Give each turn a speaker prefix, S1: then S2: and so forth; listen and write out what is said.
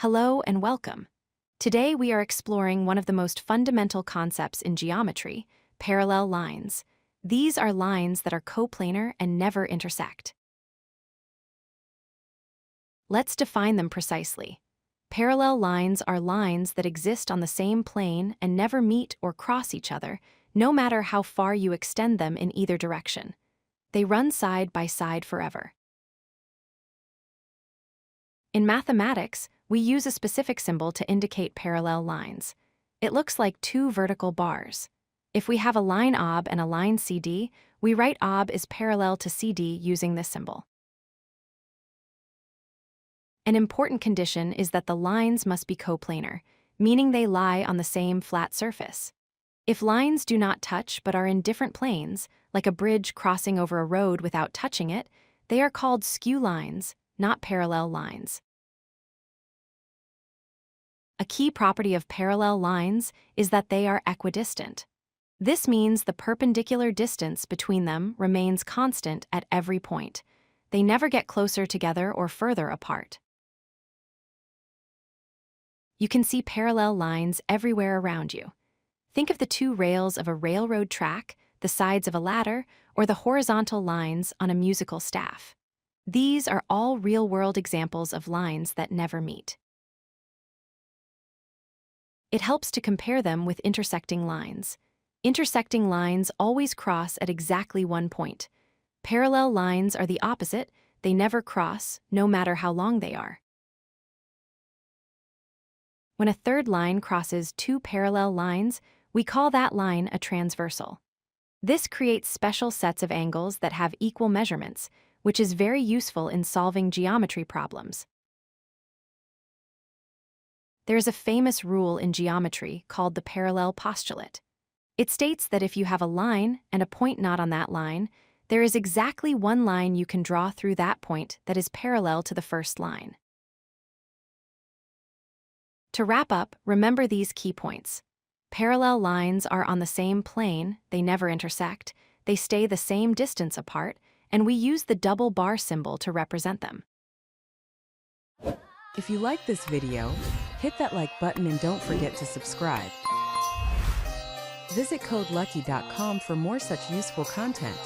S1: Hello and welcome. Today we are exploring one of the most fundamental concepts in geometry, parallel lines. These are lines that are coplanar and never intersect. Let's define them precisely. Parallel lines are lines that exist on the same plane and never meet or cross each other, no matter how far you extend them in either direction. They run side by side forever. In mathematics, we use a specific symbol to indicate parallel lines. It looks like two vertical bars. If we have a line OB and a line CD, we write OB is parallel to CD using this symbol. An important condition is that the lines must be coplanar, meaning they lie on the same flat surface. If lines do not touch but are in different planes, like a bridge crossing over a road without touching it, they are called skew lines, not parallel lines. A key property of parallel lines is that they are equidistant. This means the perpendicular distance between them remains constant at every point. They never get closer together or further apart. You can see parallel lines everywhere around you. Think of the two rails of a railroad track, the sides of a ladder, or the horizontal lines on a musical staff. These are all real-world examples of lines that never meet. It helps to compare them with intersecting lines. Intersecting lines always cross at exactly one point. Parallel lines are the opposite. They never cross, no matter how long they are. When a third line crosses two parallel lines, we call that line a transversal. This creates special sets of angles that have equal measurements, which is very useful in solving geometry problems. There's a famous rule in geometry called the Parallel Postulate. It states that if you have a line and a point not on that line, there is exactly one line you can draw through that point that is parallel to the first line. To wrap up, remember these key points. Parallel lines are on the same plane, they never intersect, they stay the same distance apart, and we use the double bar symbol to represent them.
S2: If you like this video, hit that like button and don't forget to subscribe. Visit codelucky.com for more such useful content.